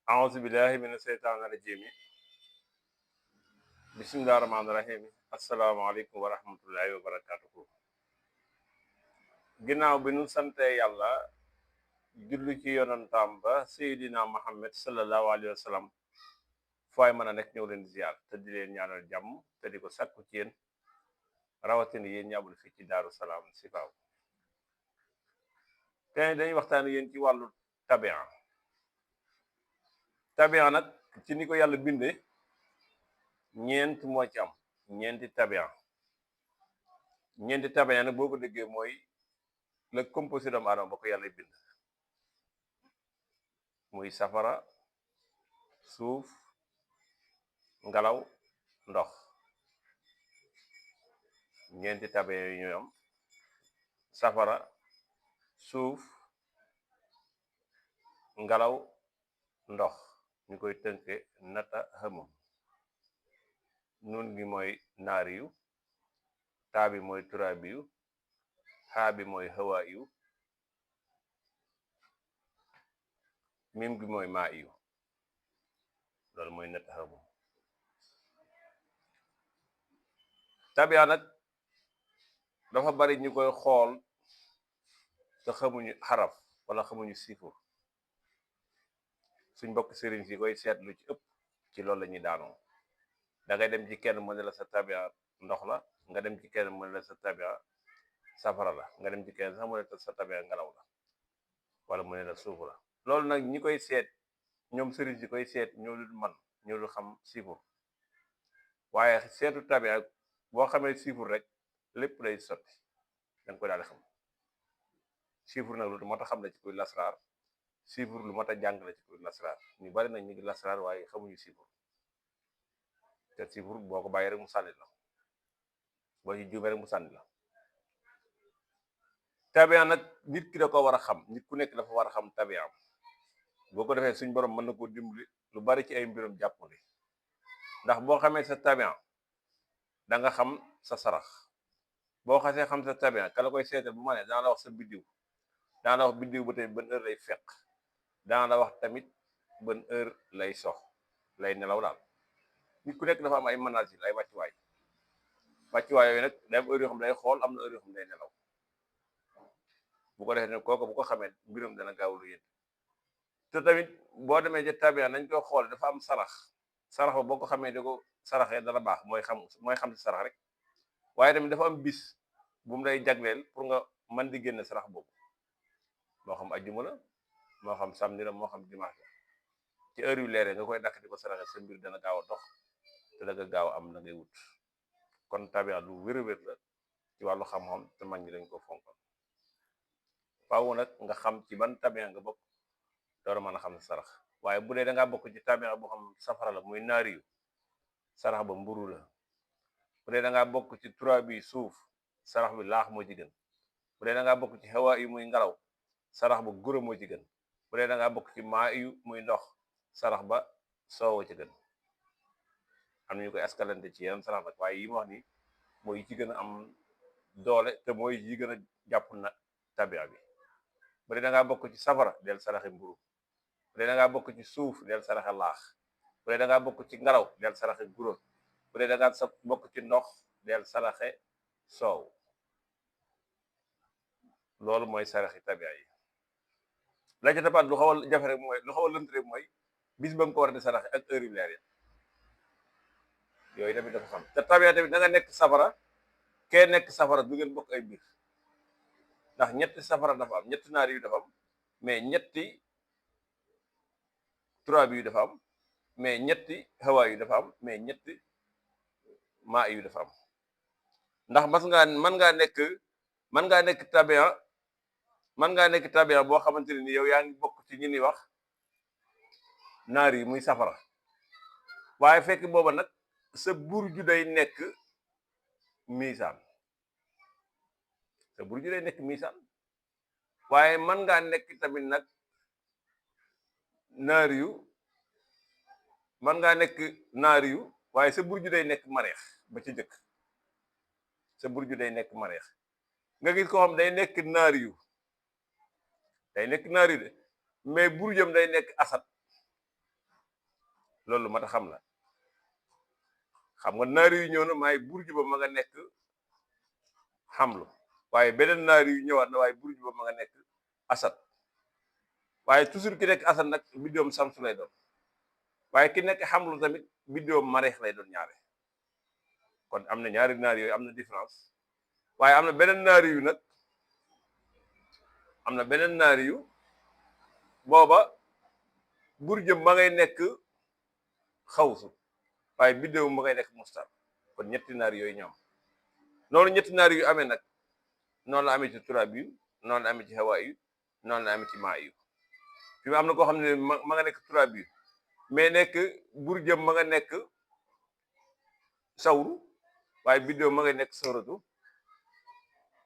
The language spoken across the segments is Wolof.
أعوذ بالله من الشيطان الرجيم بسم الله الرحمن الرحيم السلام عليكم ورحمة الله وبركاته ginnaaw bi nu sante yàlla julli ci yonantaam ba Seydina Muhammad sallallahu alayhi wa sallam fooy mën a nekk ñëw leen ziar te di leen ñaanal jàmm te di ko sàkku ci yéen rawatina yéen ñaabul fii ci Daaru Salaam Sifaaw te dañuy waxtaan yéen ci wàllu tabia nag ci ni ko yàlla bindee ñeent moo ci am ñeenti tabia nag boo ko déggee mooy la composé doomu aadama ba ko yàlla bind muy safara suuf ngelaw ndox ñeenti tabia yu ñuy am safara suuf ngelaw ndox ñu koy tënke nata xamum nun gi mooy naari yu taa bi mooy turaabi yu xaa bi mooy hawaa yu mim gi mooy maa yu loolu mooy nata xamum tabia nag dafa bari ñu koy xool te xamuñu xaraf wala xamuñu siifur suñ bokk sëriñ si koy seetlu ci ëpp ci loolu la ñuy daanoo da ngay dem ci kenn mu ne la sa tabia ndox la nga dem ci kenn mu ne la sa tabia safara la nga dem ci kenn sax mu ne la sa tabia ngelaw la wala mu ne la suuf la loolu nag ñi koy seet ñoom sëriñ si koy seet ñoo dul man ñoo dul xam siifur waaye seetu tabia boo xamee siifur rek lépp day sotti danga koy daal di xam siifur nag lu mat a xam la ci kuy lasraar siifur lu mat a jàng la ci kuy lasraar ñu bari nag ñu ngi lasraar waaye xamuñu siifur te siifur boo ko bàyyi rek mu sànni la boo ci juumee rek mu sànni la tabia nag nit ki da ko war a xam nit ku nekk dafa war a xam tabiam boo ko defee suñ borom mën na koo dimbali lu bari ci ay mbiram jàppandi ndax boo xamee sa tabian da nga xam sa sarax boo xasee xam sa tabian ka la koy seetal bu ma ne dana la wax sa biddiw dana la wax biddiw ba tamit ban heure lay fekk dana la wax tamit ban heure lay sox lay nelaw daal nit ku nekk dafa am ay manazil ay wàccuwaay yooyu nag day am heure yoo xam day xool am na heure yoo xam day nelaw bu ko defee ne kooku bu ko xamee mbiram dana gaaw lu yéen te tamit boo demee ca tabia nañ ko xool dafa am sarax ba boo ko xamee di ko saraxee dana baax mooy xam si sarax rek waaye tamit dafa am bis bu mu lay jagleel pour nga mën di génne sarax boobu moo xam ajjuma la moo xam samedi la moo xam dimanche la ci heure yu leeree nga koy dakk di ko saraxee sa mbir dana gaaw a dox te da nga gaaw am la ngay wut kon tabia lu wér-wér la ci wàllu xam-xam te mag ñi dañ ko fonkal faaw nag nga xam ci ban tabia nga bokk door a mën a xam sa sarax waaye bu dee da ngaa bokk ci tabia boo xam safara la muy naari yu sarax ba mburu la bu dee da ngaa bokk ci tura bi suuf sarax bi laax moo ci gën bu dee da ngaa bokk ci xawa yu muy ngelaw sarax ba gura moo ci gën bu dee da ngaa bokk ci maa yu muy ndox sarax ba soowo ci gën am nañu koy askalante ci yeneen sarax nag waaye yi ma wax ni mooy yi ci gën a am doole te mooy yi gën a jàpp na tabia bi bu dee da ngaa bokk ci safara del saraxe mburu bu dee da ngaa bokk ci suuf del saraxe laax bu dee da ngaa bokk ci ngelaw del saraxe gura bu dee da ngaa bokk ci ndox del saraxe soow loolu mooy saraxi tabia yi la ca tapaat lu xaw a jafe rek mooy lu xaw a lënt rek mooy bis ba nga ko war a di saraxe ak heure yu leer yi yooyu tamit dafa xam te tabia tamit da nga nekk safara kee nekk safara du ngeen bokk ay mbir ndax ñetti safara dafa am ñetti naari yu dafa am mais ñetti turaab yu dafa am mais ñetti xawaa yu dafa am mais ñetti maa yu dafa am ndax mën ngaa nekk tabia boo xamante ne ni yow yaa ngi bokk ci ñi ni wax naar yi muy safara waaye fekk booba nag sa burju day nekk misaan waaye mën ngaa nekk tamit nag naar yu waaye sa burju day nekk mareex ba ci jëkk sa burju day nekk mareex nga gis ko xam day nekk naar yu de mais burjam day nekk asat loolu lu mat a xam la xam nga naari yu ñëw na maay burju ba ma nga nekk xamlu waaye beneen naari yu ñëwaat na waaye burju ba ma nga nekk asad waaye toujours ki nekk asad nag biddoom samsu lay doon waaye ki nekk xamlu tamit biddoom mareex lay doon ñaare kon am na ñaari naari yooyu am na différence waaye am na beneen naari yu nag am na beneen naari yu booba burjëm ma ngay nekk xawsu waaye biddewu ma ngay nekk mustar kon ñetti naari yooyu ñoom noonu ñetti naari yu amee nag noonu la amee ci turaab yu noonu la amee ci hawaa yu noonu la amee ci maa yu fi mu am na koo xam ne ma nga nekk turaab yu mais nekk burjëm ma nga nekk sawru waaye biddewu ma ngay nekk sawratu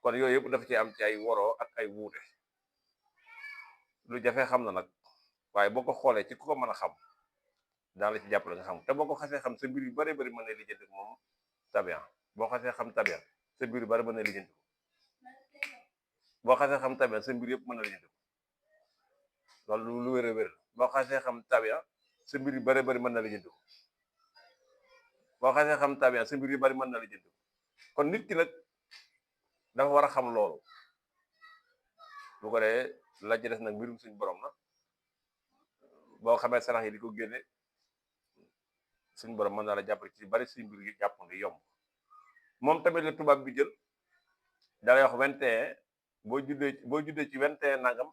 kon yooyu yëpp dafa ci am ci ay woroo ak ay wuute lu jafe xam na nag waaye boo ko xoolee ci ku ko mën a xam daan la ci jàppale nga xam te boo ko xasee xam sa mbir yu bari bari mën na lijjanti moom tabian boo xasee xam tabian sa mbir yu bari mën na lijjanti boo xasee xam tabian sa mbir yëpp mën na lijjanti loolu lu wér a wér boo xasee xam tabian sa mbir yu bari bari mën na lijjanti boo xasee xam tabian sa mbir yu bari mën na lijjanti kon nit ki nag dafa war a xam loolu bu ko dee la ci des nag mbirum suñ borom na boo xamee sarax yi di ko génne suñ borom mën naa la jàppale ci bari suñ mbir yi jàppandi yomb moom tamit la tubaab bi jël dalay wax 21 boo juddee ci 21 nangam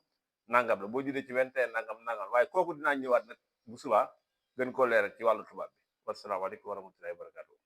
nangam la boo juddee ci 21 nangam nangam waaye kooku dinaa ñëwaat nag bu subaa gën koo leeral ci wàllu tubaab bi wasalaamaaleykum wa rahmatullahi wa barakatuh